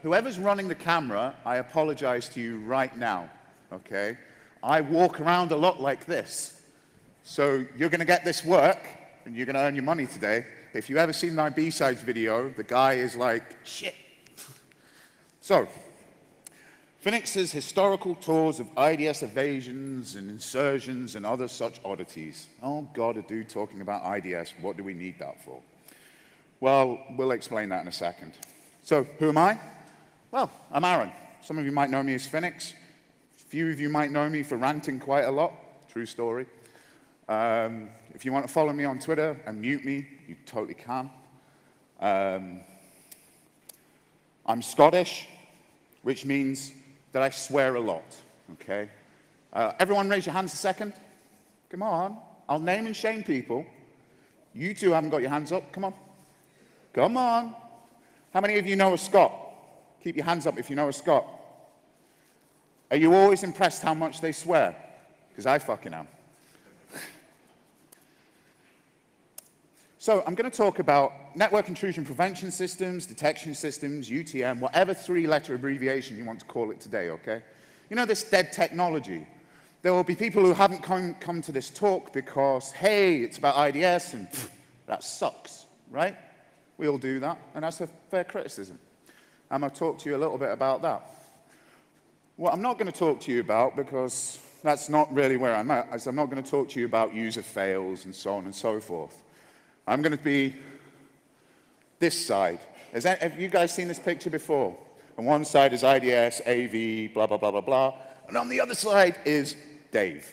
Whoever's running the camera, I apologize to you right now, okay? I walk around a lot like this. So you're going to get this work, and you're going to earn your money today. If you've ever seen my B-sides video, the guy is like, shit. So, Finux's historical tours of IDS evasions and insertions and other such oddities. Oh, God, a dude talking about IDS. What do we need that for? Well, we'll explain that in a second. So, who am I? Well, I'm Arron. Some of you might know me as Finux. A few of you might know me for ranting quite a lot. True story. If you want to follow me on Twitter and mute me, you totally can. I'm Scottish, which means that I swear a lot, okay? Everyone raise your hands a second. Come on. I'll name and shame people. You two haven't got your hands up. Come on. Come on. How many of you know a Scot? Keep your hands up if you know a Scot. Are you always impressed how much they swear? Because I fucking am. So I'm going to talk about network intrusion prevention systems, detection systems, UTM, whatever three-letter abbreviation you want to call it today, okay? You know, this dead technology. There will be people who haven't come to this talk because, hey, it's about IDS, and pff, that sucks, right? We all do that, and that's a fair criticism. I'm going to talk to you a little bit about that. What I'm not going to talk to you about, because that's not really where I'm at, is I'm not going to talk to you about user fails and so on and so forth. I'm going to be this side. Have you guys seen this picture before? On one side is IDS, AV, blah, blah, blah, blah, blah. And on the other side is Dave.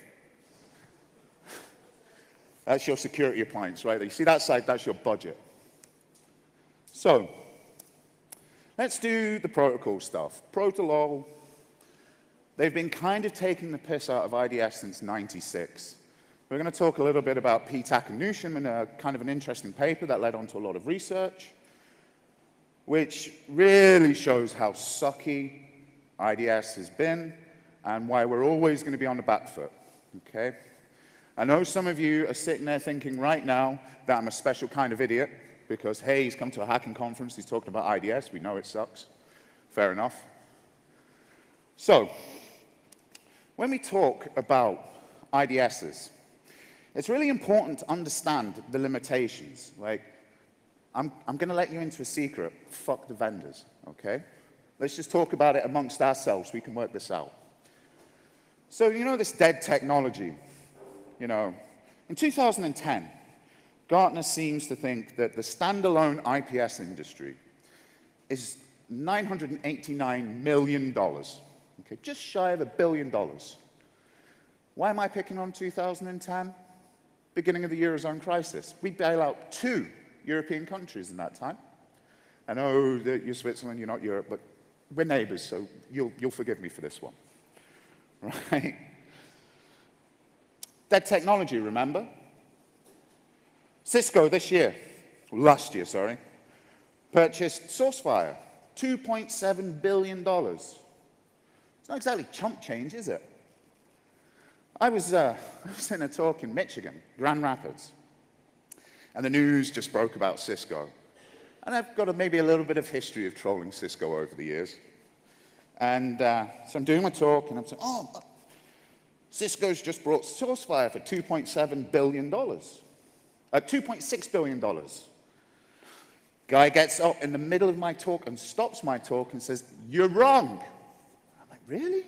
That's your security appliance, right? You see that side? That's your budget. So, let's do the protocol stuff. Protolol, they've been kind of taking the piss out of IDS since '96. We're going to talk a little bit about PTAC and Newsham in a kind of an interesting paper that led on to a lot of research, which really shows how sucky IDS has been and why we're always going to be on the back foot, okay? I know some of you are sitting there thinking right now that I'm a special kind of idiot because, hey, he's come to a hacking conference, he's talking about IDS, we know it sucks. Fair enough. So, when we talk about IDSs, it's really important to understand the limitations. Like, I'm going to let you into a secret. Fuck the vendors, okay? Let's just talk about it amongst ourselves. We can work this out. So, you know this dead technology? You know, in 2010, Gartner seems to think that the standalone IPS industry is $989 million, okay? Just shy of $1 billion. Why am I picking on 2010? Beginning of the Eurozone crisis. We bail out 2 European countries in that time. I know that you're Switzerland, you're not Europe, but we're neighbors, so you'll forgive me for this one. Right? Dead technology, remember? Cisco last year, sorry, purchased Sourcefire, $2.7 billion. It's not exactly chump change, is it? I was in a talk in Michigan, Grand Rapids, and the news just broke about Cisco. And I've got maybe a little bit of history of trolling Cisco over the years. And so I'm doing my talk, and I'm saying, oh, Cisco's just brought Sourcefire for $2.7 billion. $2.6 billion. Guy gets up in the middle of my talk and stops my talk and says, you're wrong. I'm like, really?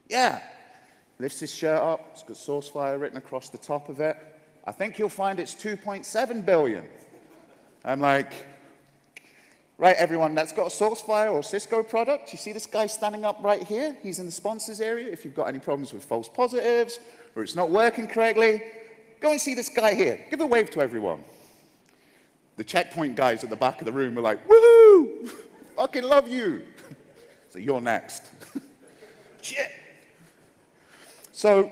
Yeah. Lifts his shirt up, it's got Sourcefire written across the top of it. I think you'll find it's 2.7 billion. I'm like, right, everyone that's got a Sourcefire or Cisco product, you see this guy standing up right here? He's in the sponsors area. If you've got any problems with false positives or it's not working correctly, go and see this guy here. Give a wave to everyone. The checkpoint guys at the back of the room were like, woohoo! Fucking love you. So you're next. Shit. So,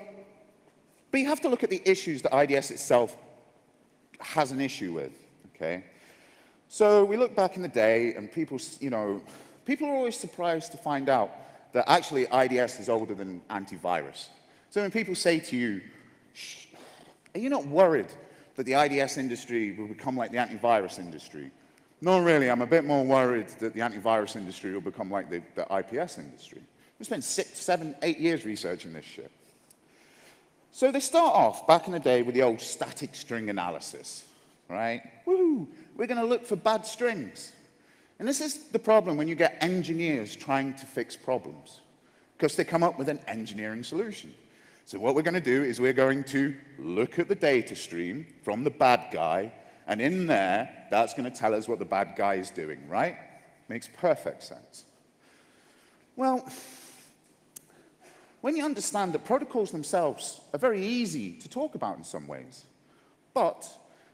but you have to look at the issues that IDS itself has an issue with, okay? So we look back in the day, and people, you know, people are always surprised to find out that actually IDS is older than antivirus. So when people say to you, are you not worried that the IDS industry will become like the antivirus industry? No, really, I'm a bit more worried that the antivirus industry will become like the IPS industry. We spent 6, 7, 8 years researching this shit. So they start off back in the day with the old static string analysis, right? Woo! We're going to look for bad strings. And this is the problem when you get engineers trying to fix problems, because they come up with an engineering solution. So what we're going to do is we're going to look at the data stream from the bad guy, and in there, that's going to tell us what the bad guy is doing, right? Makes perfect sense. Well, when you understand that protocols themselves are very easy to talk about in some ways, but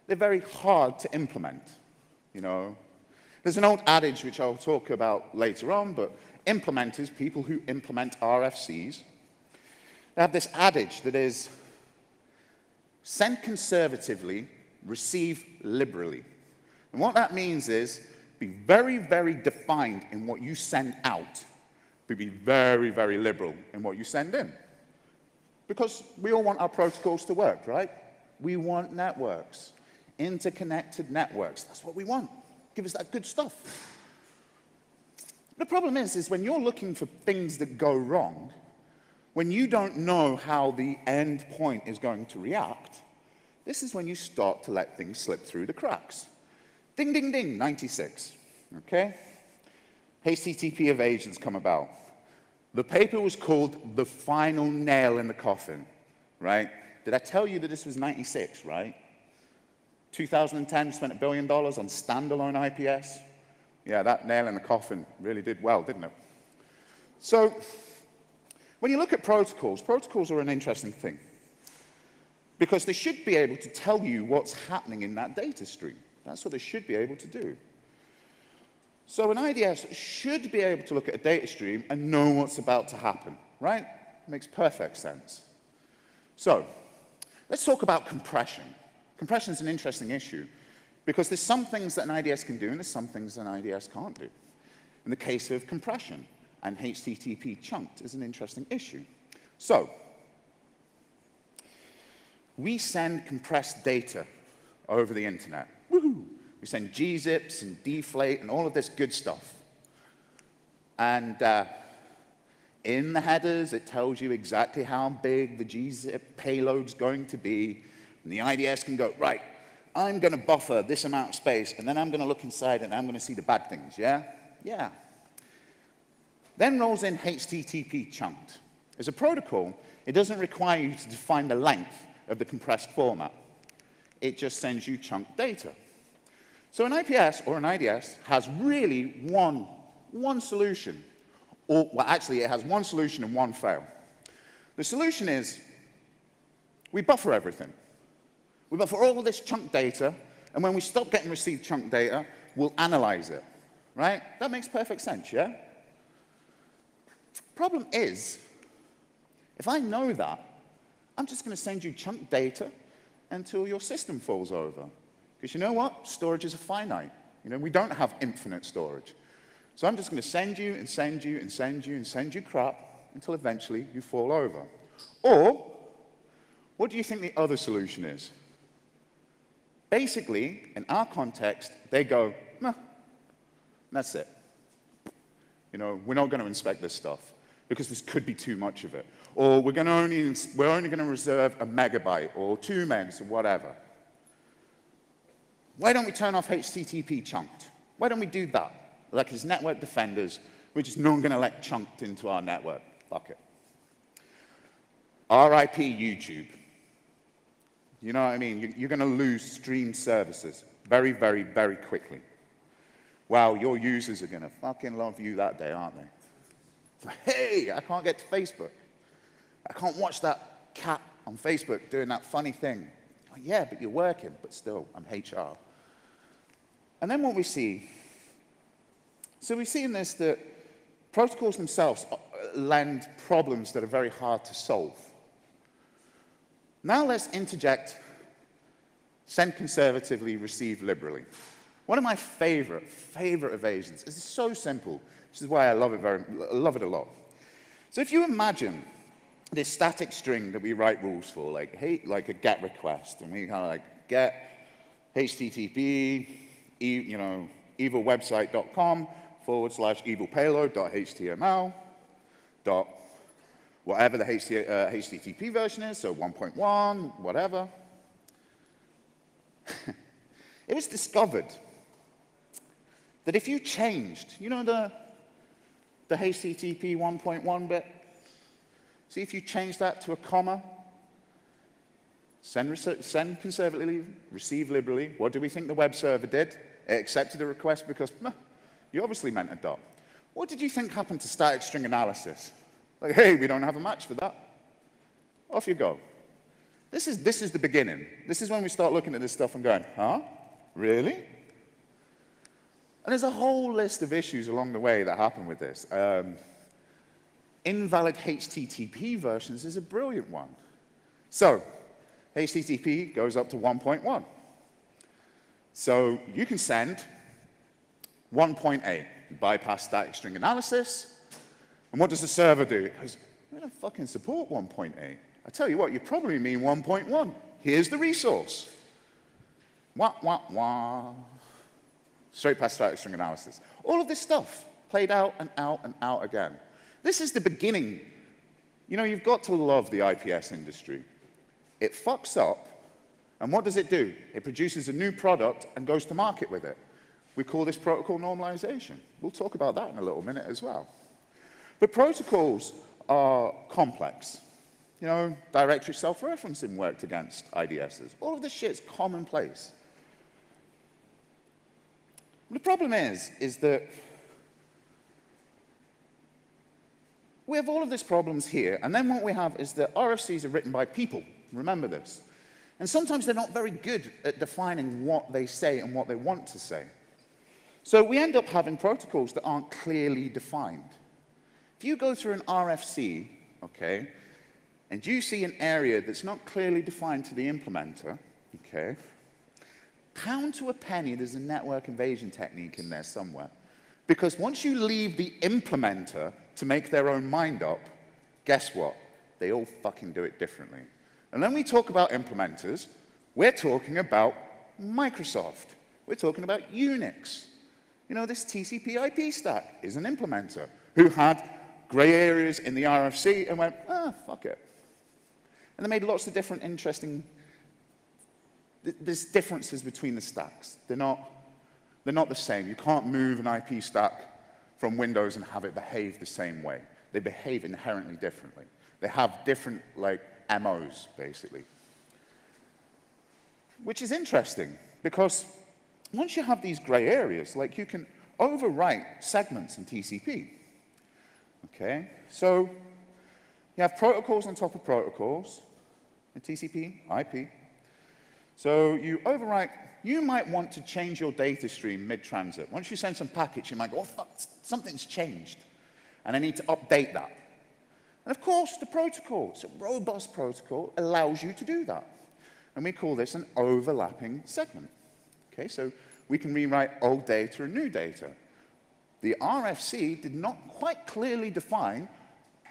they're very hard to implement, you know. There's an old adage which I'll talk about later on, but implementers, people who implement RFCs, they have this adage that is, send conservatively, receive liberally. And what that means is, be very, very defined in what you send out, but be very, very liberal in what you send in. Because we all want our protocols to work, right? We want networks, interconnected networks. That's what we want. Give us that good stuff. The problem is when you're looking for things that go wrong, when you don't know how the end point is going to react, this is when you start to let things slip through the cracks. Ding, ding, ding, 96, okay? HTTP evasions come about. The paper was called The Final Nail in the Coffin, right? Did I tell you that this was 96, right? 2010, spent $1 billion on standalone IPS. Yeah, that nail in the coffin really did well, didn't it? So, when you look at protocols, protocols are an interesting thing, because they should be able to tell you what's happening in that data stream. That's what they should be able to do. So an IDS should be able to look at a data stream and know what's about to happen, right? Makes perfect sense. So, let's talk about compression. Compression is an interesting issue, because there's some things that an IDS can do and there's some things that an IDS can't do. In the case of compression, and HTTP chunked is an interesting issue. So, we send compressed data over the internet. Woohoo! We send gzips and deflate and all of this good stuff. And in the headers, it tells you exactly how big the gzip payload's going to be. And the IDS can go, right, I'm going to buffer this amount of space, and then I'm going to look inside and I'm going to see the bad things, yeah? Yeah. Then rolls in HTTP chunked. As a protocol, it doesn't require you to define the length of the compressed format. It just sends you chunked data. So an IPS or an IDS has really one solution. Or, well, actually, it has one solution and one fail. The solution is we buffer everything. We buffer all of this chunked data, and when we stop getting received chunked data, we'll analyze it, right? That makes perfect sense, yeah? Problem is, if I know that, I'm just going to send you chunked data until your system falls over. Because you know what? Storage is finite. You know, we don't have infinite storage. So I'm just going to send you and send you and send you and send you crap until eventually you fall over. Or, what do you think the other solution is? Basically, in our context, they go, nah, that's it. You know, we're not going to inspect this stuff because this could be too much of it. Or we're only going to reserve a megabyte or 2 megs or whatever. Why don't we turn off HTTP chunked? Why don't we do that? Like as network defenders, we're just not going to let chunked into our network. Fuck it. RIP YouTube. You know what I mean? You're going to lose stream services very, very, very quickly. Wow, your users are going to fucking love you that day, aren't they? It's like, hey, I can't get to Facebook. I can't watch that cat on Facebook doing that funny thing. Like, yeah, but you're working, but still, I'm HR. And then what we see, so we see in this that protocols themselves lend problems that are very hard to solve. Now let's interject send conservatively, receive liberally. One of my favorite evasions. It's so simple. This is why I love it a lot. So if you imagine this static string that we write rules for, like a GET request, and we kind of like get HTTP, evilwebsite.com/evilpayload.html. Whatever the HTTP version is, so 1.1, whatever. It was discovered that if you changed, you know the HTTP 1.1 bit? See, if you change that to a comma, send conservatively, receive liberally, what do we think the web server did? It accepted the request because you obviously meant a dot. What did you think happened to static string analysis? Like, hey, we don't have a match for that. Off you go. This is the beginning. This is when we start looking at this stuff and going, huh? Really? And there's a whole list of issues along the way that happen with this. Invalid HTTP versions is a brilliant one. So, HTTP goes up to 1.1. So you can send 1.8. You bypass static string analysis. And what does the server do? It goes, we don't fucking support 1.8. I tell you what, you probably mean 1.1. Here's the resource. Wah, wah, wah. Straight past static string analysis. All of this stuff played out and out and out again. This is the beginning. You know, you've got to love the IPS industry. It fucks up, and what does it do? It produces a new product and goes to market with it. We call this protocol normalization. We'll talk about that in a little minute as well. But protocols are complex. You know, directory self-referencing worked against IDSs. All of this shit's commonplace. The problem is that we have all of these problems here, and then what we have is that RFCs are written by people. Remember this. And sometimes they're not very good at defining what they say and what they want to say. So we end up having protocols that aren't clearly defined. If you go through an RFC, okay, and you see an area that's not clearly defined to the implementer, okay, pound to a penny there's a network evasion technique in there somewhere. Because once you leave the implementer to make their own mind up, guess what? They all fucking do it differently. And when we talk about implementers, we're talking about Microsoft. We're talking about Unix. You know, this TCP IP stack is an implementer who had gray areas in the RFC and went, fuck it. And they made lots of different interesting, there's differences between the stacks. They're not the same. You can't move an IP stack from Windows and have it behave the same way. They behave inherently differently. They have different, like, MOs, basically. Which is interesting, because once you have these gray areas, like, you can overwrite segments in TCP. Okay? So you have protocols on top of protocols in TCP, IP. So you overwrite, you might want to change your data stream mid-transit. Once you send some packets, you might go, oh, fuck, something's changed. And I need to update that. And of course, the protocol, it's a robust protocol, allows you to do that. And we call this an overlapping segment. Okay, so we can rewrite old data and new data. The RFC did not quite clearly define,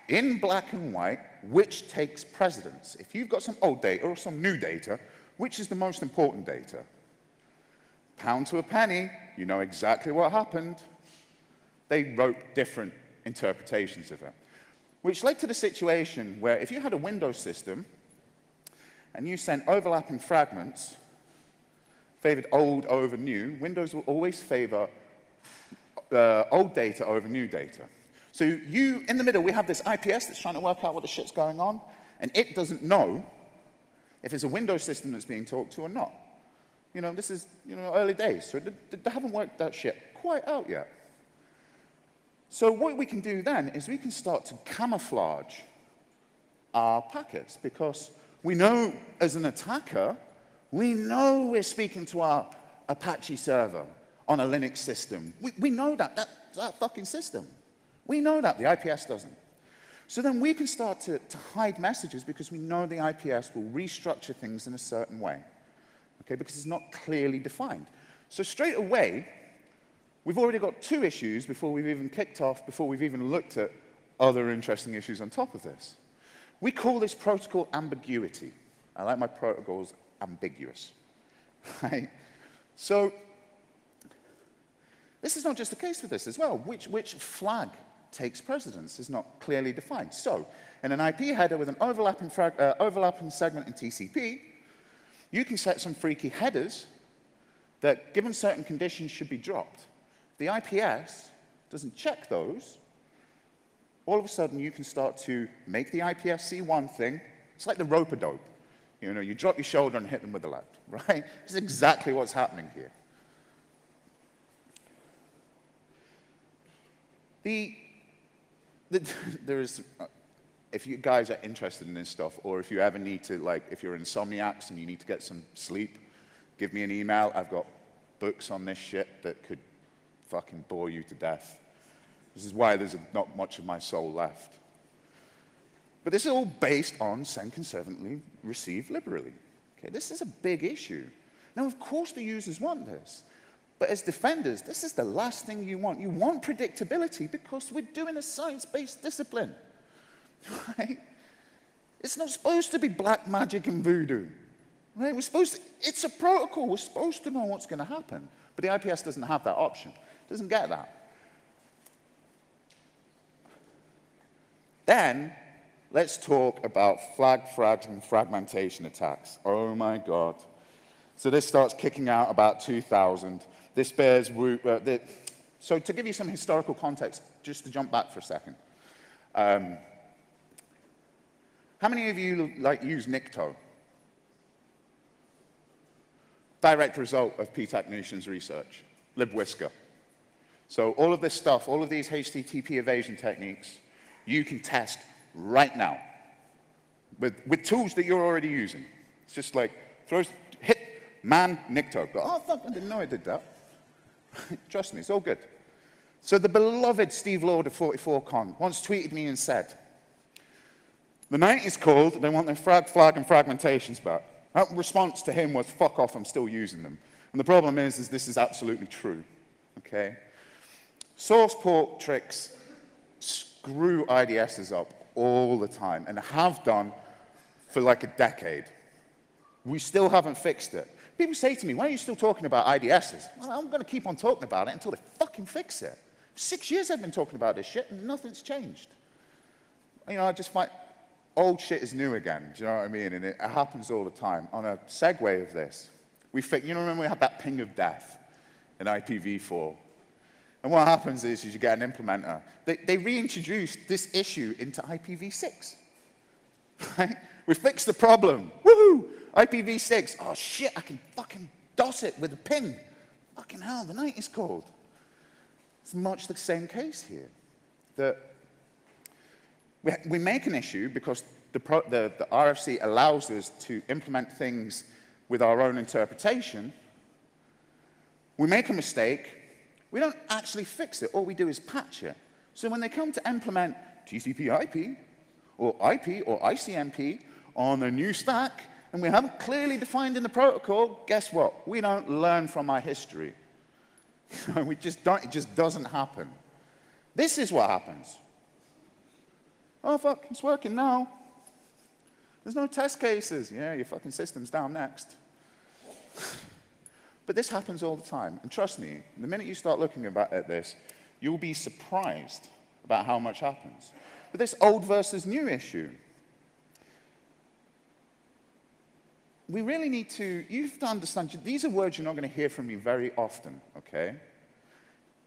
in black and white, which takes precedence. If you've got some old data or some new data, which is the most important data? Pound to a penny, you know exactly what happened. They wrote different interpretations of it, which led to the situation where if you had a Windows system and you sent overlapping fragments, favored old over new, Windows will always favor old data over new data. So in the middle, we have this IPS that's trying to work out what the shit's going on, and it doesn't know if it's a Windows system that's being talked to or not. You know, this is, you know, early days, so they haven't worked that shit quite out yet. So what we can do then is we can start to camouflage our packets, because we know as an attacker, we know we're speaking to our Apache server on a Linux system. We know that's our fucking system. We know that, the IPS doesn't. So then we can start to hide messages because we know the IPS will restructure things in a certain way, okay, because it's not clearly defined. So straight away, we've already got two issues before we've even kicked off, before we've even looked at other interesting issues on top of this. We call this protocol ambiguity. I like my protocols ambiguous, right? So This is not just the case with this as well. Which flag takes precedence is not clearly defined. So, in an IP header with an overlapping segment in TCP, you can set some freaky headers that, given certain conditions, should be dropped. The IPS doesn't check those. All of a sudden, you can start to make the IPS see one thing. It's like the rope-a-dope. You know, you drop your shoulder and hit them with the left, right? This is exactly what's happening here. There is, if you guys are interested in this stuff, or if you ever need to, like, if you're insomniacs and you need to get some sleep, give me an email. I've got books on this shit that could fucking bore you to death. This is why there's not much of my soul left. But this is all based on send conservantly, receive liberally. Okay, this is a big issue. Now, of course, the users want this. But as defenders, this is the last thing you want. You want predictability because we're doing a science-based discipline. Right? It's not supposed to be black magic and voodoo. Right? It's a protocol. We're supposed to know what's going to happen. But the IPS doesn't have that option. It doesn't get that. Then, let's talk about frags, and fragmentation attacks. Oh my God. So this starts kicking out about 2000. This bears so to give you some historical context, just to jump back for a second. How many of you use Nikto? Direct result of Pete Technician's research, libwhisker. So all of this stuff, all of these HTTP evasion techniques, you can test right now with tools that you're already using. It's just like, hit man Nikto. Go, oh, fuck, I didn't know I did that. Trust me, it's all good. So the beloved Steve Lord of 44Con once tweeted me and said, the night is cold, they want their flag, and fragmentations back. That response to him was, fuck off, I'm still using them. And the problem is this is absolutely true, okay? Source port tricks screw IDSs up all the time and have done for like a decade. We still haven't fixed it. People say to me, why are you still talking about IDSs? Well, I'm going to keep on talking about it until they fucking fix it. 6 years I've been talking about this shit and nothing's changed. You know, I just find old shit is new again, do you know what I mean? And it happens all the time. On a segue of this, you know, remember we had that ping of death in IPv4? And what happens is you get an implementer. They reintroduced this issue into IPv6. Right? We fixed the problem. Woohoo! IPv6. Oh, shit, I can fucking DOS it with a ping. Fucking hell, the night is cold. It's much the same case here. That we make an issue because the RFC allows us to implement things with our own interpretation. We make a mistake. We don't actually fix it. All we do is patch it. So when they come to implement TCP/IP or ICMP on a new stack, and we haven't clearly defined in the protocol, guess what? We don't learn from our history. We just don't, it just doesn't happen. This is what happens. Oh, fuck, it's working now. There's no test cases. Yeah, your fucking system's down next. But this happens all the time. And trust me, the minute you start looking at this, you'll be surprised about how much happens. But this old versus new issue, we really need to, you have to understand, these are words you're not going to hear from me very often, okay?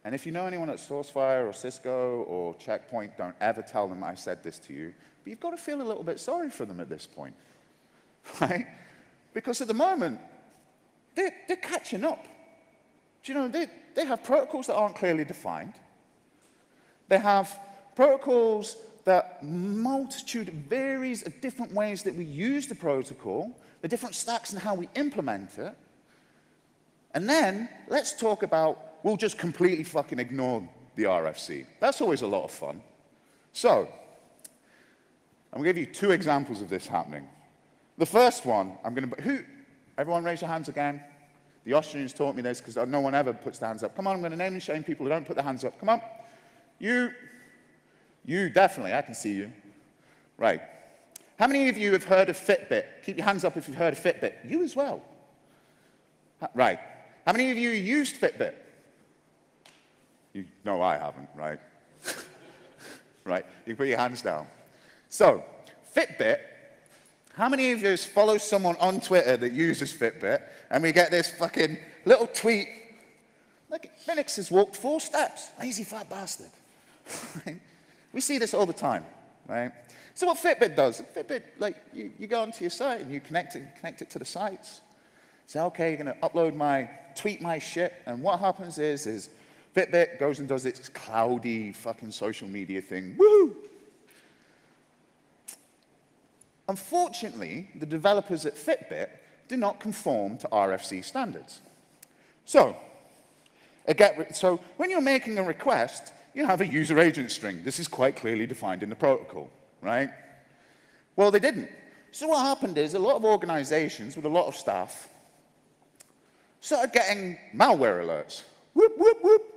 And if you know anyone at Sourcefire or Cisco or Checkpoint, don't ever tell them I said this to you. But you've got to feel a little bit sorry for them at this point, right? Because at the moment, they're catching up. Do you know, they have protocols that aren't clearly defined. They have protocols that multitude varies of different ways that we use the protocol, the different stacks and how we implement it. And then let's talk about, we'll just completely fucking ignore the RFC. That's always a lot of fun. So, I'm going to give you 2 examples of this happening. The first one, everyone raise your hands again. The Austrians taught me this because no one ever puts their hands up. Come on, I'm going to name and shame people who don't put their hands up. Come on. You definitely, I can see you. Right. How many of you have heard of Fitbit? Keep your hands up if you've heard of Fitbit. You as well. Right. How many of you used Fitbit? No, I haven't, right? Right, you can put your hands down. So, Fitbit, how many of you follow someone on Twitter that uses Fitbit, and we get this fucking little tweet, like, Finux has walked 4 steps, lazy fat bastard. We see this all the time, right? So what Fitbit does, Fitbit, like, you go onto your site and you connect it to the sites. Say, okay, you're gonna tweet my shit, and what happens is Fitbit goes and does its cloudy fucking social media thing. Woo! Unfortunately, the developers at Fitbit do not conform to RFC standards. So when you're making a request, you have a user agent string. This is quite clearly defined in the protocol, right? Well, they didn't. So what happened is a lot of organizations with a lot of staff started getting malware alerts. Whoop, whoop, whoop.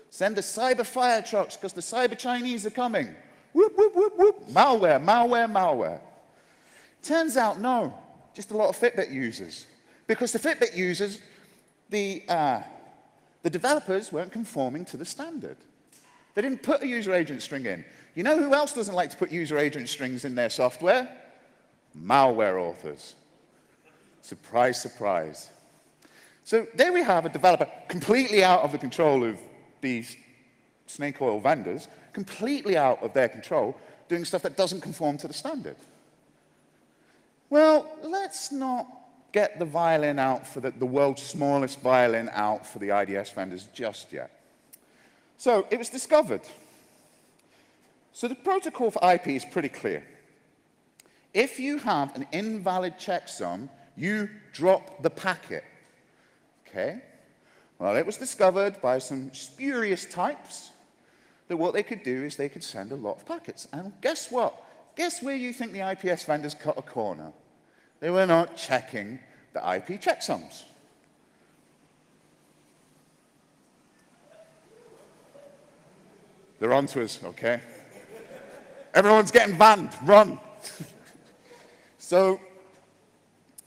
Send the cyber fire trucks because the cyber Chinese are coming. Whoop, whoop, whoop, whoop. Malware, malware, malware. Turns out, no, just a lot of Fitbit users. Because the Fitbit users, the developers weren't conforming to the standard. They didn't put a user agent string in. You know who else doesn't like to put user agent strings in their software? Malware authors. Surprise, surprise. So there we have a developer completely out of the control of these snake oil vendors, completely out of their control, doing stuff that doesn't conform to the standard. Well, let's not get the violin out for the world's smallest violin out for the IDS vendors just yet. So it was discovered. So the protocol for IP is pretty clear. If you have an invalid checksum, you drop the packet. Okay? Well, it was discovered by some spurious types that what they could do is they could send a lot of packets. And guess what? Guess where you think the IPS vendors cut a corner? They were not checking the IP checksums. They're onto us, okay? Everyone's getting banned. Run. So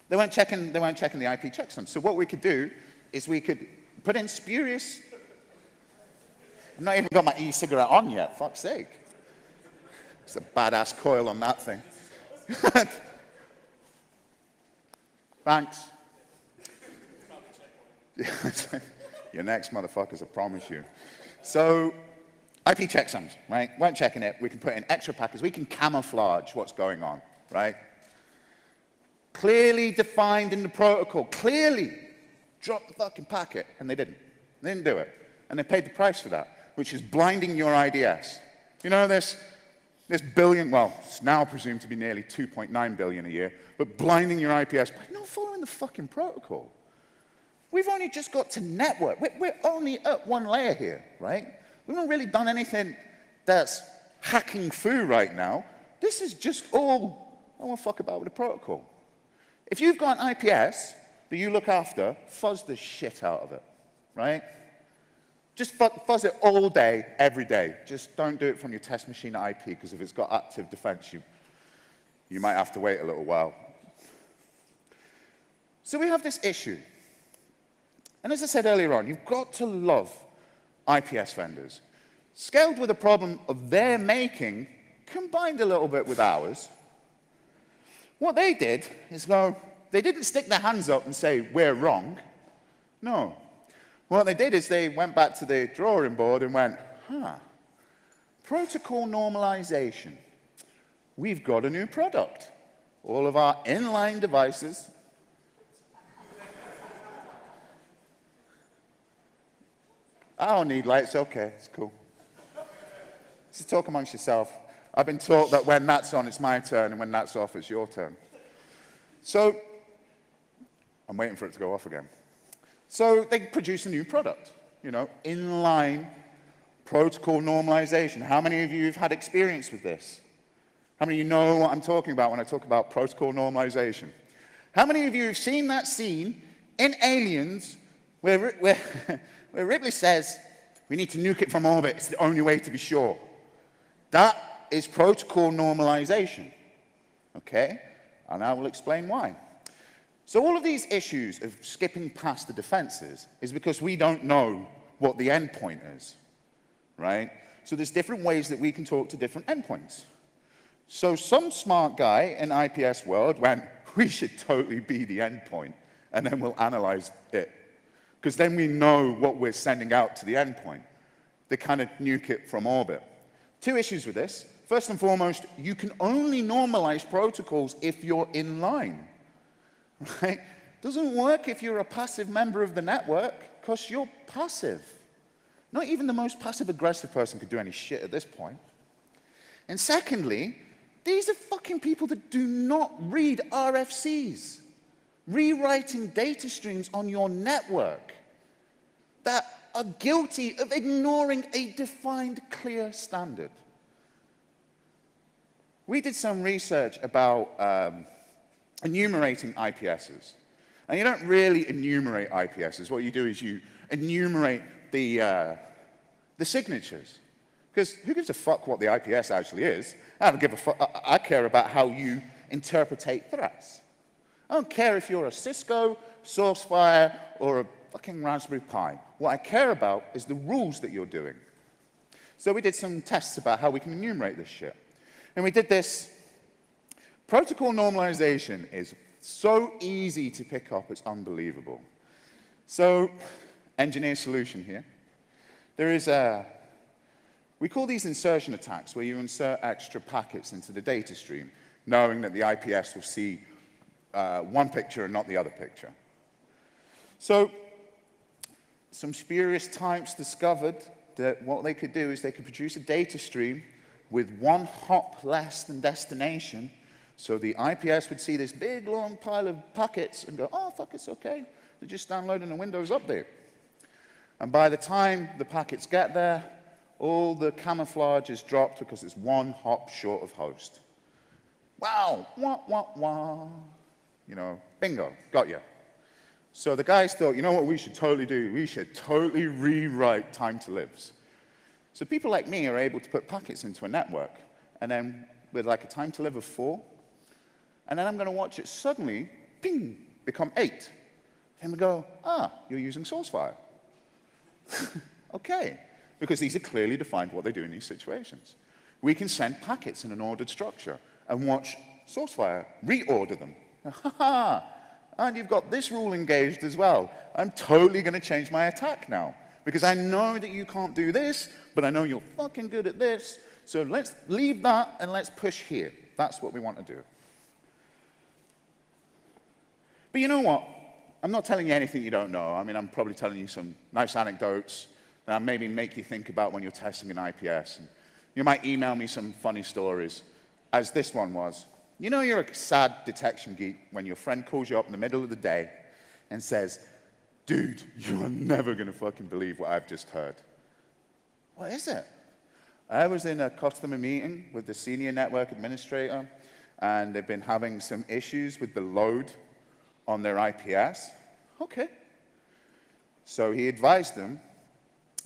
they weren't checking the IP checksums. So what we could do is we could put in spurious. I've not even got my e-cigarette on yet, fuck's sake. It's a badass coil on that thing. Thanks. You're next, motherfuckers, I promise you. So, IP checksums, right? Weren't checking it. We can put in extra packets. We can camouflage what's going on, right? Clearly defined in the protocol. Clearly. Drop the fucking packet. And they didn't. They didn't do it. And they paid the price for that, which is blinding your IDS. You know, this billion, well, it's now presumed to be nearly 2.9 billion a year, but blinding your IPS by not following the fucking protocol. We've only just got to network. We're only at one layer here, right? We've not really done anything that's hacking foo right now. This is just all I want to fuck about with the protocol. If you've got an IPS that you look after, fuzz the shit out of it, right? Just fuzz it all day, every day. Just don't do it from your test machine at IP, because if it's got active defense, you might have to wait a little while. So we have this issue. And as I said earlier on, you've got to love IPS vendors. Scaled with a problem of their making, combined a little bit with ours. What they did is go, they didn't stick their hands up and say, we're wrong. No. What they did is they went back to the drawing board and went, protocol normalization. We've got a new product. All of our inline devices. I don't need lights, okay, it's cool. Just talk amongst yourself. I've been taught that when that's on, it's my turn, and when that's off, it's your turn. So, I'm waiting for it to go off again. So they produce a new product, you know, inline protocol normalization. How many of you have had experience with this? How many of you know what I'm talking about when I talk about protocol normalization? How many of you have seen that scene in Aliens where Ripley says, we need to nuke it from orbit, it's the only way to be sure? That is protocol normalization, okay? And I will explain why. So all of these issues of skipping past the defenses is because we don't know what the endpoint is. right? So there's different ways that we can talk to different endpoints. So some smart guy in IPS world went, we should totally be the endpoint, and then we'll analyze it. Because then we know what we're sending out to the endpoint. They kind of nuke it from orbit. Two issues with this. First and foremost, you can only normalize protocols if you're in line, right? Doesn't work if you're a passive member of the network, because you're passive. Not even the most passive-aggressive person could do any shit at this point. And secondly, these are fucking people that do not read RFCs, rewriting data streams on your network that are guilty of ignoring a defined, clear standard. We did some research about enumerating IPSs. And you don't really enumerate IPSs. What you do is you enumerate the signatures. Because who gives a fuck what the IPS actually is? I don't give a fuck. I care about how you interpretate threats. I don't care if you're a Cisco, Sourcefire, or a fucking Raspberry Pi. What I care about is the rules that you're doing. So we did some tests about how we can enumerate this shit. And we did this. Protocol normalization is so easy to pick up, it's unbelievable. So, engineer solution here. There is we call these insertion attacks, where you insert extra packets into the data stream, knowing that the IPS will see one picture and not the other picture. So, some spurious types discovered that what they could do is they could produce a data stream with one hop less than destination, so the IPS would see this big, long pile of packets and go, oh, fuck, it's okay. They're just downloading a Windows update. And by the time the packets get there, all the camouflage is dropped because it's one hop short of host. Wow, wah, wah, wah. You know, bingo, got you. So the guys thought, you know what we should totally do? We should totally rewrite time-to-lives. So people like me are able to put packets into a network, and then with like a time-to-live of 4, and then I'm going to watch it suddenly, ping, become 8. And we go, ah, you're using Sourcefire. Okay, because these are clearly defined what they do in these situations. We can send packets in an ordered structure and watch Sourcefire reorder them. Ha ha! And you've got this rule engaged as well. I'm totally going to change my attack now, because I know that you can't do this, but I know you're fucking good at this, so let's leave that and let's push here. That's what we want to do. But you know what? I'm not telling you anything you don't know. I mean, I'm probably telling you some nice anecdotes that maybe make you think about when you're testing an IPS. And you might email me some funny stories, as this one was. You know you're a sad detection geek when your friend calls you up in the middle of the day and says, dude, you are never going to fucking believe what I've just heard. What is it? I was in a customer meeting with the senior network administrator, and they've been having some issues with the load on their IPS. Okay. So he advised them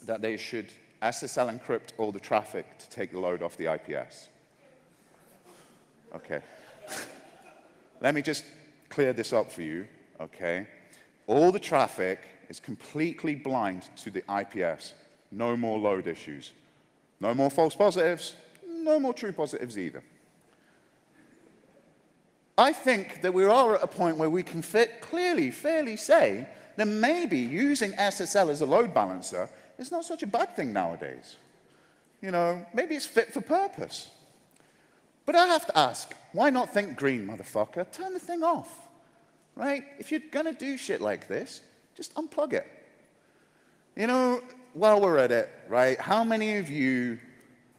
that they should SSL encrypt all the traffic to take the load off the IPS. Okay. Let me just clear this up for you, okay? All the traffic is completely blind to the IPS. No more load issues. No more false positives. No more true positives either. I think that we are at a point where we can clearly, fairly say that maybe using SSL as a load balancer is not such a bad thing nowadays. You know, maybe it's fit for purpose. But I have to ask, why not think green, motherfucker? Turn the thing off, right? If you're going to do shit like this, just unplug it. You know, while we're at it, right, how many of you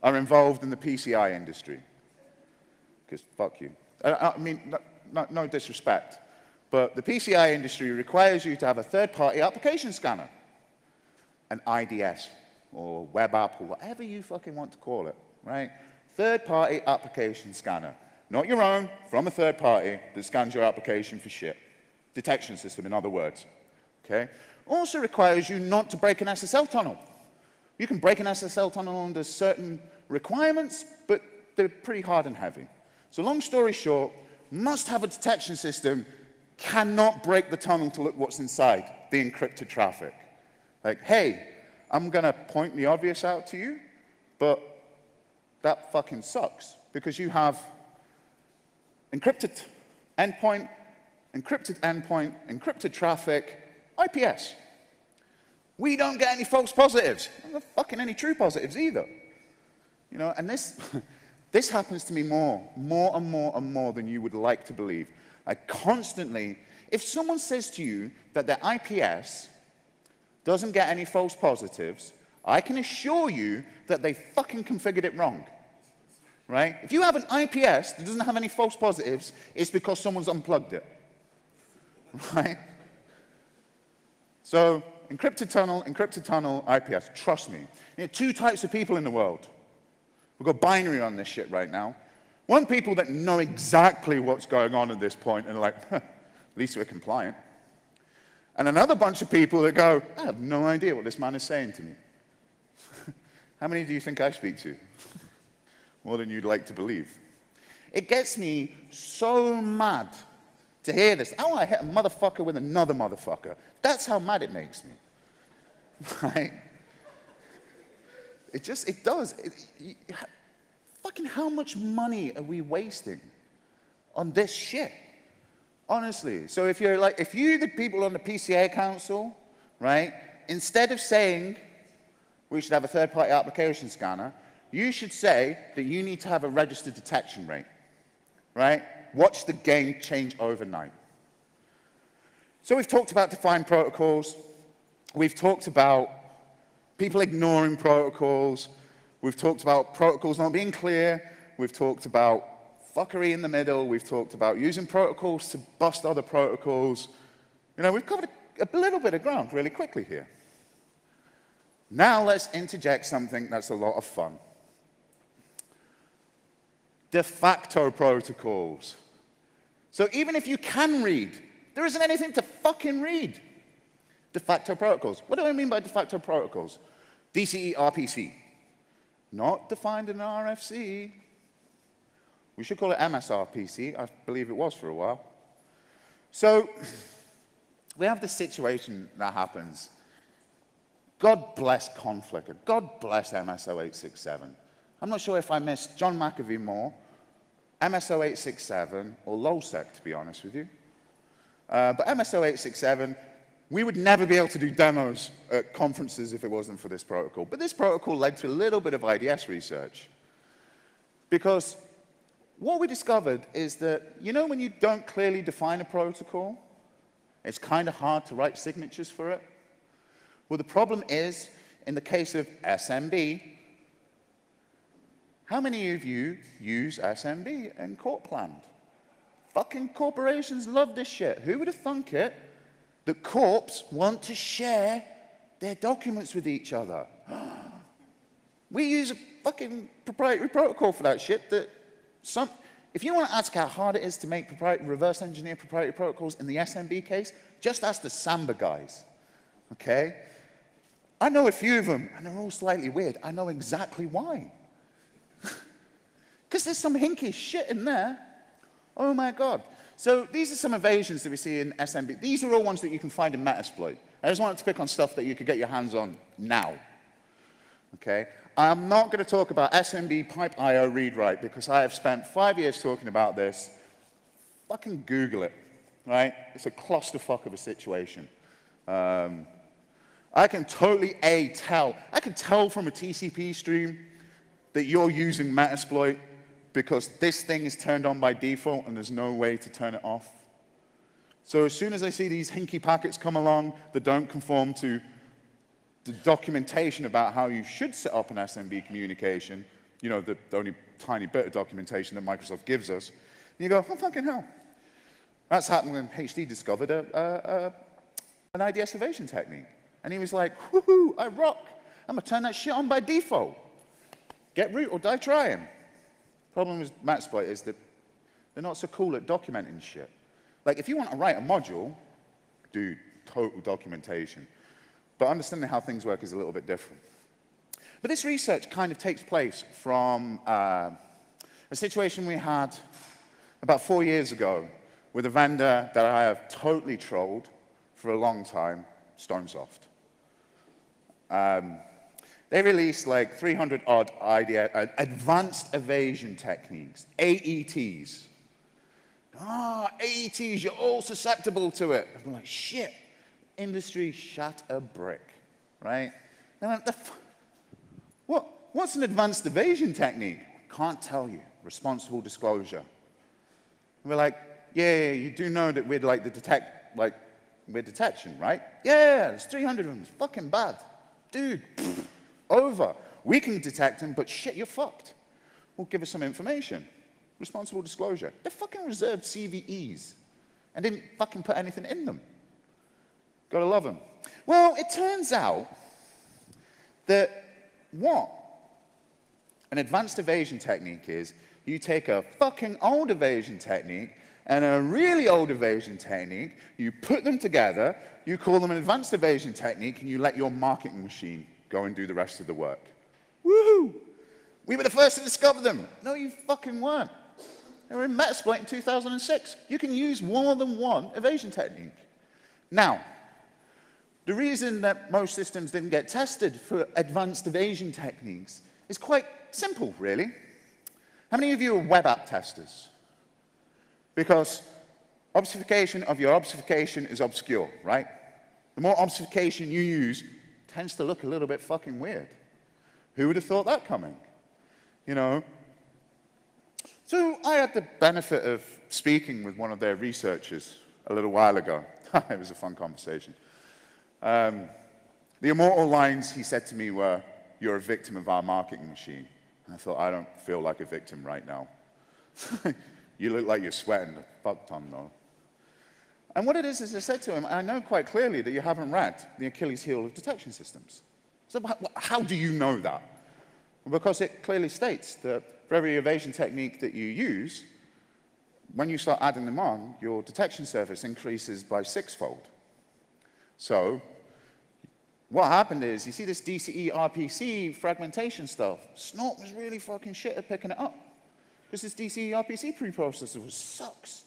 are involved in the PCI industry? Because fuck you. I mean, no disrespect, but the PCI industry requires you to have a third-party application scanner, an IDS, or web app, or whatever you fucking want to call it, right? Third-party application scanner. Not your own, from a third party that scans your application for shit. Detection system, in other words. Okay? Also requires you not to break an SSL tunnel. You can break an SSL tunnel under certain requirements, but they're pretty hard and heavy. So long story short, must have a detection system, cannot break the tunnel to look what's inside the encrypted traffic. Like, hey, I'm going to point the obvious out to you, but that fucking sucks, because you have encrypted endpoint, encrypted traffic, IPS. We don't get any false positives. Not fucking any true positives either. You know, and this, this happens to me more and more than you would like to believe. I constantly, if someone says to you that their IPS doesn't get any false positives, I can assure you that they fucking configured it wrong. Right? If you have an IPS that doesn't have any false positives, it's because someone's unplugged it. Right? So, encrypted tunnel, IPS. Trust me. You know, two types of people in the world. We've got binary on this shit right now. One, people that know exactly what's going on at this point and are like, huh, at least we're compliant. And another bunch of people that go, I have no idea what this man is saying to me. How many do you think I speak to? More than you'd like to believe. It gets me so mad to hear this. Oh, I hit a motherfucker with another motherfucker. That's how mad it makes me. Right? It does. Fucking how much money are we wasting on this shit? Honestly. So if you're the people on the PCI Council, right, instead of saying we should have a third-party application scanner, you should say that you need to have a registered detection rate, right? Watch the game change overnight. So we've talked about defined protocols. We've talked about people ignoring protocols. We've talked about protocols not being clear. We've talked about fuckery in the middle. We've talked about using protocols to bust other protocols. You know, we've covered a little bit of ground really quickly here. Now let's interject something that's a lot of fun. De facto protocols. So even if you can read, there isn't anything to fucking read. De facto protocols. What do I mean by de facto protocols? DCE RPC. Not defined in RFC. We should call it MSRPC. I believe it was for a while. So we have this situation that happens. God bless Conflict. God bless MSO867. I'm not sure if I missed John McAfee more, MSO867, or LowSec, to be honest with you. But MSO867, we would never be able to do demos at conferences if it wasn't for this protocol. But this protocol led to a little bit of IDS research. Because what we discovered is that, you know when you don't clearly define a protocol, it's kind of hard to write signatures for it? Well, the problem is, in the case of SMB, how many of you use SMB in Corpland? Fucking corporations love this shit. Who would have thunk it that corps want to share their documents with each other? We use a fucking proprietary protocol for that shit that if you want to ask how hard it is to make reverse engineer proprietary protocols in the SMB case, just ask the Samba guys, okay? I know a few of them, and they're all slightly weird. I know exactly why. Because there's some hinky shit in there. Oh my God. So these are some evasions that we see in SMB. These are all ones that you can find in Metasploit. I just wanted to pick on stuff that you could get your hands on now. Okay? I'm not going to talk about SMB pipe IO read-write because I have spent 5 years talking about this. Fucking Google it, right? It's a clusterfuck of a situation. I can totally, tell. I can tell from a TCP stream that you're using Metasploit because this thing is turned on by default and there's no way to turn it off. So as soon as I see these hinky packets come along that don't conform to the documentation about how you should set up an SMB communication, you know, the only tiny bit of documentation that Microsoft gives us, and you go, oh, fucking hell. That's happened when HD discovered an IDS evasion technique. And he was like, woohoo, I rock. I'm going to turn that shit on by default. Get root or die trying. Problem with Metasploit is that they're not so cool at documenting shit. Like, if you want to write a module, do total documentation. But understanding how things work is a little bit different. But this research kind of takes place from a situation we had about 4 years ago with a vendor that I have totally trolled for a long time, Stonesoft. They released like 300 odd IDS, advanced evasion techniques, AETs. AETs, you're all susceptible to it. I'm like, shit, industry shut a brick, right? What's an advanced evasion technique? Can't tell you. Responsible disclosure. And we're like, yeah, you do know that we're like we're detection, right? Yeah, there's 300 of them. It's fucking bad. Dude, over. We can detect them, but shit, you're fucked. Well, give us some information. Responsible disclosure. They fucking reserved CVEs and didn't fucking put anything in them. Gotta love them. Well, it turns out that what an advanced evasion technique is, you take a fucking old evasion technique and a really old evasion technique, you put them together, you call them an advanced evasion technique, and you let your marketing machine go and do the rest of the work. Woohoo! We were the first to discover them. No, you fucking weren't. They were in Metasploit in 2006. You can use more than one evasion technique. Now, the reason that most systems didn't get tested for advanced evasion techniques is quite simple, really. How many of you are web app testers? Because obfuscation of your obfuscation is obscure, right? The more obfuscation you use tends to look a little bit fucking weird. Who would have thought that coming? You know? So I had the benefit of speaking with one of their researchers a little while ago. It was a fun conversation. The immortal lines he said to me were, "You're a victim of our marketing machine." And I thought, I don't feel like a victim right now. You look like you're sweating a fuck ton, though. And what it is I said to him, I know quite clearly that you haven't read the Achilles heel of detection systems. So how do you know that? Well, because it clearly states that for every evasion technique that you use, when you start adding them on, your detection surface increases by 6-fold. So what happened is, you see this DCE RPC fragmentation stuff. Snort was really fucking shit at picking it up. Because this DCE RPC preprocessor sucks.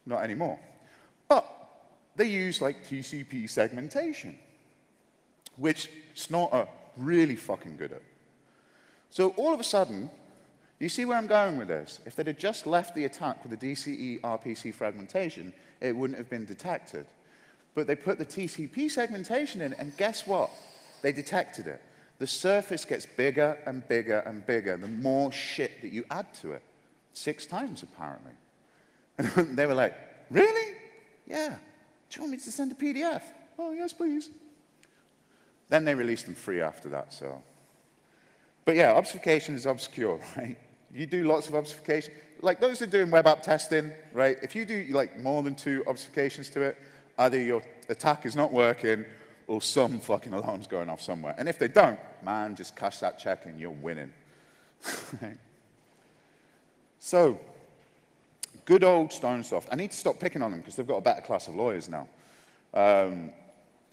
Not anymore. But they use like TCP segmentation, which Snort are really fucking good at. So all of a sudden, you see where I'm going with this? If they'd have just left the attack with the DCE RPC fragmentation, it wouldn't have been detected. But they put the TCP segmentation in, and guess what? They detected it. The surface gets bigger and bigger and bigger the more shit that you add to it. 6 times, apparently. And they were like, really? Yeah. Do you want me to send a PDF? Oh, yes, please. Then they released them free after that, so. But yeah, obfuscation is obscure, right? You do lots of obfuscation. Like those who are doing web app testing, right? If you do like more than 2 obfuscations to it, either your attack is not working or some fucking alarm's going off somewhere. And if they don't, man, just cash that check and you're winning. So, good old Stonesoft. I need to stop picking on them because they've got a better class of lawyers now.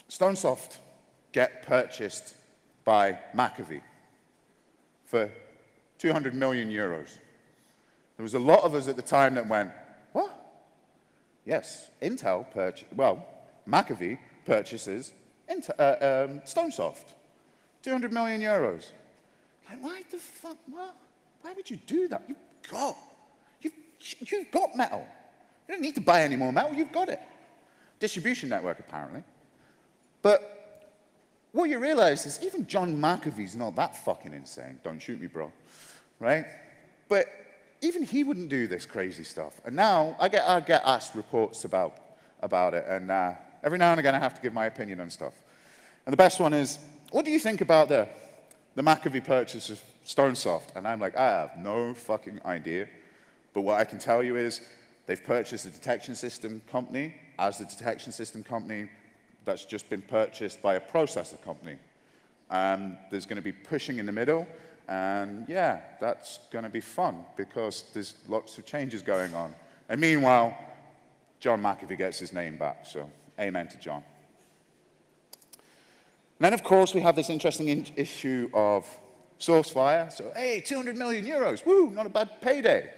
Stonesoft get purchased by McAfee for 200 million euros. There was a lot of us at the time that went, what? Yes, McAfee purchases Stonesoft. 200 million euros. Like, why the fuck, what? Why would you do that? You've got metal. You don't need to buy any more metal, you've got it. Distribution network, apparently. But what you realize is even John McAfee's not that fucking insane. Don't shoot me, bro. Right? But even he wouldn't do this crazy stuff. And now I get asked reports about it, and every now and again I have to give my opinion on stuff. And the best one is, what do you think about the McAfee purchase of Stonesoft? And I'm like, I have no fucking idea. But what I can tell you is they've purchased a detection system company as the detection system company that's just been purchased by a processor company. There's going to be pushing in the middle. And yeah, that's going to be fun because there's lots of changes going on. And meanwhile, John McAfee gets his name back. So amen to John. And then, of course, we have this interesting issue of Sourcefire. So, hey, 200 million euros. Woo, not a bad payday.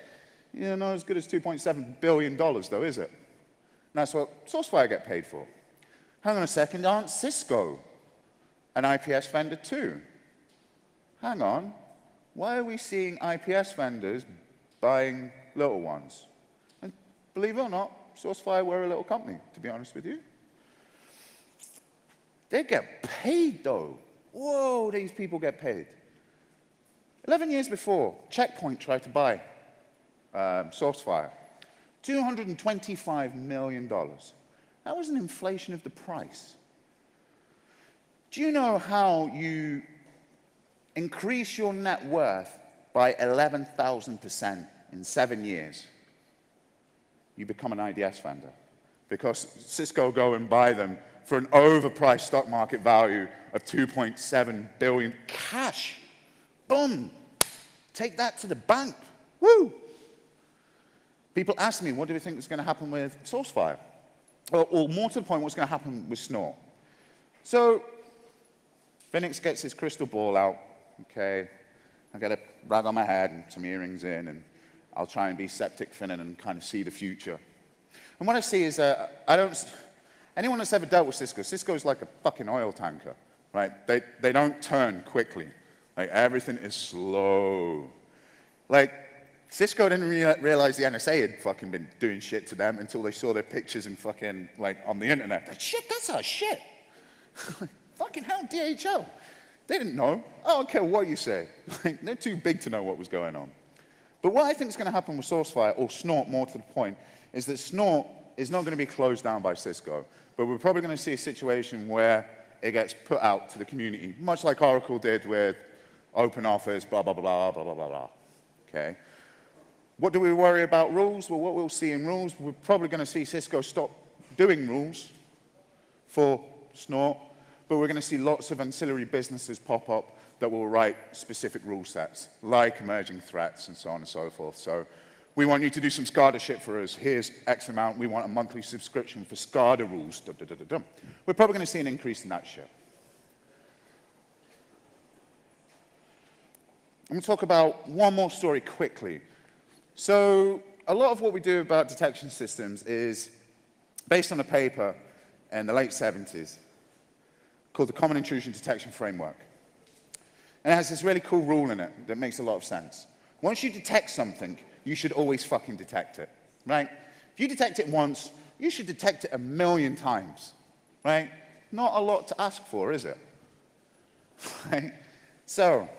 Yeah, not as good as $2.7 billion, though, is it? And that's what Sourcefire get paid for. Hang on a second, aren't Cisco an IPS vendor too? hang on, why are we seeing IPS vendors buying little ones? And believe it or not, Sourcefire, we're a little company, to be honest with you. They get paid, though. Whoa, these people get paid. 11 years before, Checkpoint tried to buy Sourcefire. $225 million. That was an inflation of the price. Do you know how you increase your net worth by 11,000% in 7 years? You become an IDS vendor. Because Cisco go and buy them for an overpriced stock market value of $2.7 billion cash. Boom. Take that to the bank. Woo! People ask me, what do you think is going to happen with Sourcefire? Or more to the point, what's going to happen with Snort? So, Finux gets his crystal ball out. Okay, I get a rag on my head and some earrings in, and I'll try and be septic Finnon and kind of see the future. And what I see is, anyone that's ever dealt with Cisco, Cisco is like a fucking oil tanker, right? They don't turn quickly. Like, everything is slow. Like, Cisco didn't realize the NSA had fucking been doing shit to them until they saw their pictures and fucking, like, on the internet. Like, shit, that's our shit. Fucking hell, DHL. They didn't know. I don't care what you say. Like, they're too big to know what was going on. But what I think is going to happen with Sourcefire, or Snort more to the point, is that Snort is not going to be closed down by Cisco, but we're probably going to see a situation where it gets put out to the community, much like Oracle did with Open Office, blah, blah, blah, blah, blah, blah, blah. Okay? What do we worry about rules? Well, what we'll see in rules, we're probably going to see Cisco stop doing rules for Snort, but we're going to see lots of ancillary businesses pop up that will write specific rule sets, like emerging threats and so on and so forth. So we want you to do some SCADA shit for us. Here's X amount. We want a monthly subscription for SCADA rules. Da, da, da, da, da. We're probably going to see an increase in that shit. I'm going to talk about one more story quickly. So a lot of what we do about detection systems is based on a paper in the late 70s called the Common Intrusion Detection Framework. And it has this really cool rule in it that makes a lot of sense. Once you detect something, you should always fucking detect it, right? If you detect it once, you should detect it 1,000,000 times, right? Not a lot to ask for, is it? Right? So,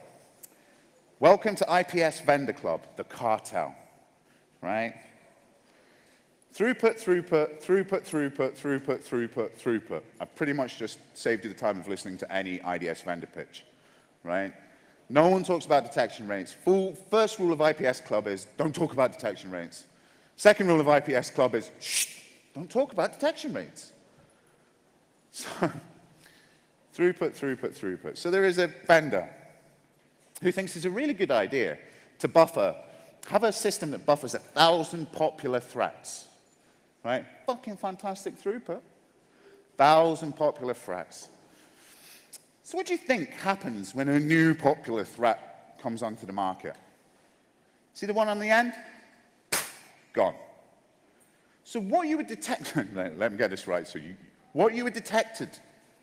welcome to IPS Vendor Club, the cartel, right? Throughput, throughput, throughput, throughput, throughput, throughput, throughput. I've pretty much just saved you the time of listening to any IDS vendor pitch, right? No one talks about detection rates. First rule of IPS Club is don't talk about detection rates. Second rule of IPS Club is shh, don't talk about detection rates. So, throughput, throughput, throughput. So there is a vendor who thinks it's a really good idea to have a system that buffers 1,000 popular threats, right? Fucking fantastic throughput. 1,000 popular threats. So what do you think happens when a new popular threat comes onto the market? See the one on the end? Gone. So what you would detect, let me get this right, what you had detected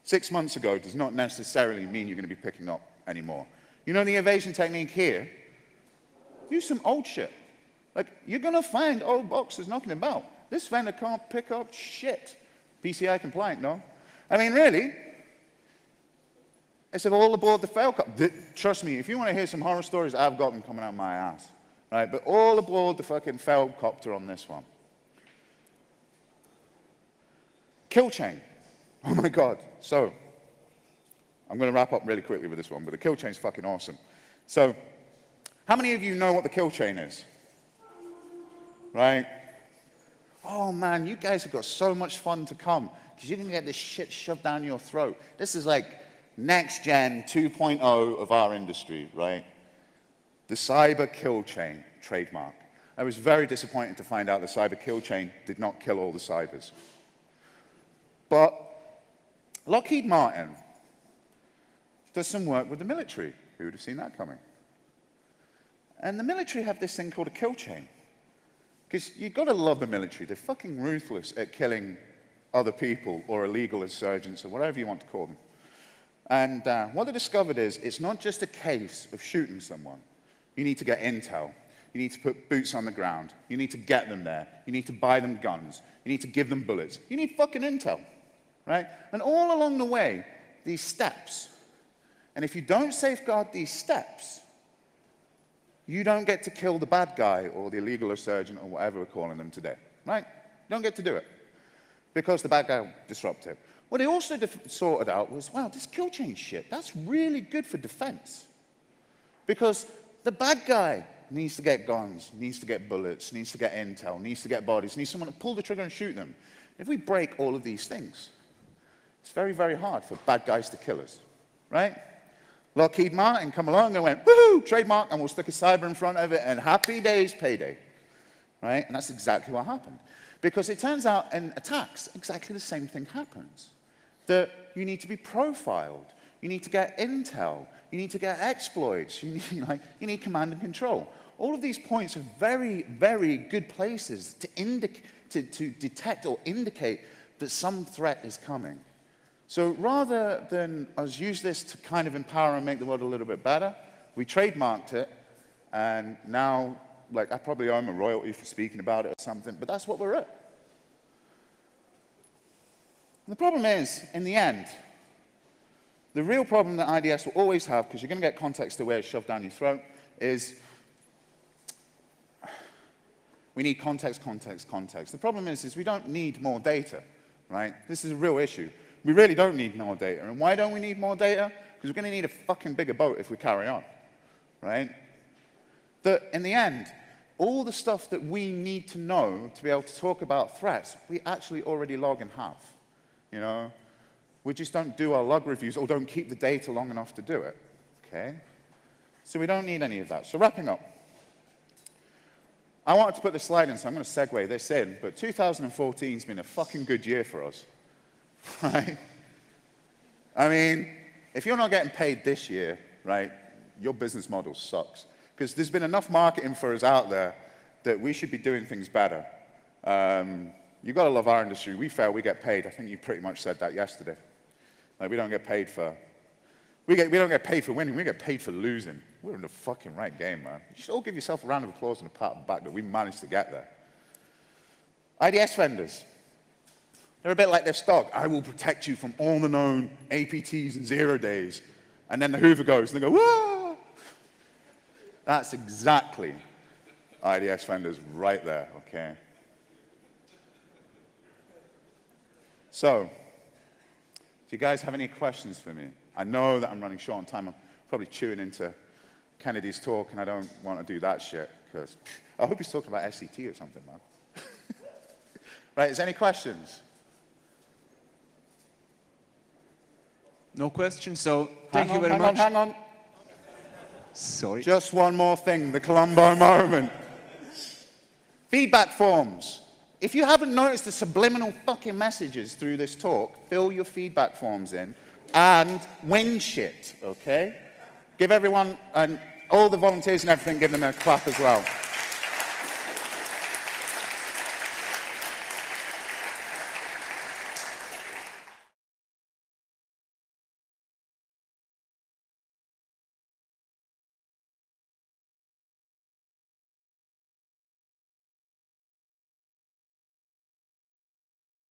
6 months ago does not necessarily mean you're going to be picking up anymore. You know the evasion technique here? Use some old shit. Like, you're going to find old boxes knocking about. This vendor can't pick up shit. PCI compliant, no? I mean, really? I said, all aboard the fail copter. Trust me, if you want to hear some horror stories, I've got them coming out of my ass. Right? But all aboard the fucking fail copter on this one. Kill chain. Oh my God. So, I'm going to wrap up really quickly with this one, but the kill chain's fucking awesome. So, how many of you know what the kill chain is? Right? Oh man, you guys have got so much fun to come, because you're going to get this shit shoved down your throat. This is like next gen 2.0 of our industry, right? The cyber kill chain trademark. I was very disappointed to find out the cyber kill chain did not kill all the cybers. But Lockheed Martin does some work with the military. Who would have seen that coming? And the military have this thing called a kill chain. Because you've got to love the military. They're fucking ruthless at killing other people or illegal insurgents or whatever you want to call them. And what they discovered is it's not just a case of shooting someone. You need to get intel. You need to put boots on the ground. You need to get them there. You need to buy them guns. You need to give them bullets. You need fucking intel, right? And all along the way, these steps. And if you don't safeguard these steps, you don't get to kill the bad guy or the illegal insurgent or whatever we're calling them today, right? You don't get to do it because the bad guy disrupted it. What they also sorted out was, wow, this kill chain shit, that's really good for defense. Because the bad guy needs to get guns, needs to get bullets, needs to get intel, needs to get bodies, needs someone to pull the trigger and shoot them. If we break all of these things, it's very, very hard for bad guys to kill us, right? Lockheed Martin come along and went, woohoo, trademark, and we'll stick a cyber in front of it, and happy days, payday, right? And that's exactly what happened. Because it turns out in attacks, exactly the same thing happens. That you need to be profiled, you need to get intel, you need to get exploits, you need command and control. All of these points are very, very good places to detect or indicate that some threat is coming. So rather than us use this to kind of empower and make the world a little bit better, we trademarked it, and now, like, I probably owe him a royalty for speaking about it or something, but that's what we're at. And the problem is, in the end, the real problem that IDS will always have, because you're going to get context aware shoved down your throat, is we need context, context, context. The problem is we don't need more data, right? This is a real issue. We really don't need more data. And why don't we need more data? Because we're going to need a fucking bigger boat if we carry on, right? That in the end, all the stuff that we need to know to be able to talk about threats, we actually already log and have, you know? We just don't do our log reviews or don't keep the data long enough to do it, okay? So we don't need any of that. So wrapping up, I wanted to put this slide in, so I'm going to segue this in, but 2014 has been a fucking good year for us, right? I mean, if you're not getting paid this year, right, your business model sucks. Because there's been enough marketing for us out there that we should be doing things better. You've got to love our industry. We fail, we get paid. I think you pretty much said that yesterday. Like, we don't get paid for... We don't get paid for winning, we get paid for losing. We're in the fucking right game, man. You should all give yourself a round of applause and a pat on the back that we managed to get there. IDS vendors. They're a bit like this dog. I will protect you from all the known APTs and 0 days. And then the Hoover goes, and they go, whoa! That's exactly IDS vendors right there, okay? So, if you guys have any questions for me, I know that I'm running short on time. I'm probably chewing into Kennedy's talk, and I don't want to do that shit, because I hope he's talking about SCT or something, man. Right, is there any questions? No questions, so thank you very much. Hang on. Sorry. Just one more thing, the Columbo moment. Feedback forms. If you haven't noticed the subliminal fucking messages through this talk, fill your feedback forms in and win shit, okay? Give everyone, and all the volunteers and everything, give them a clap as well.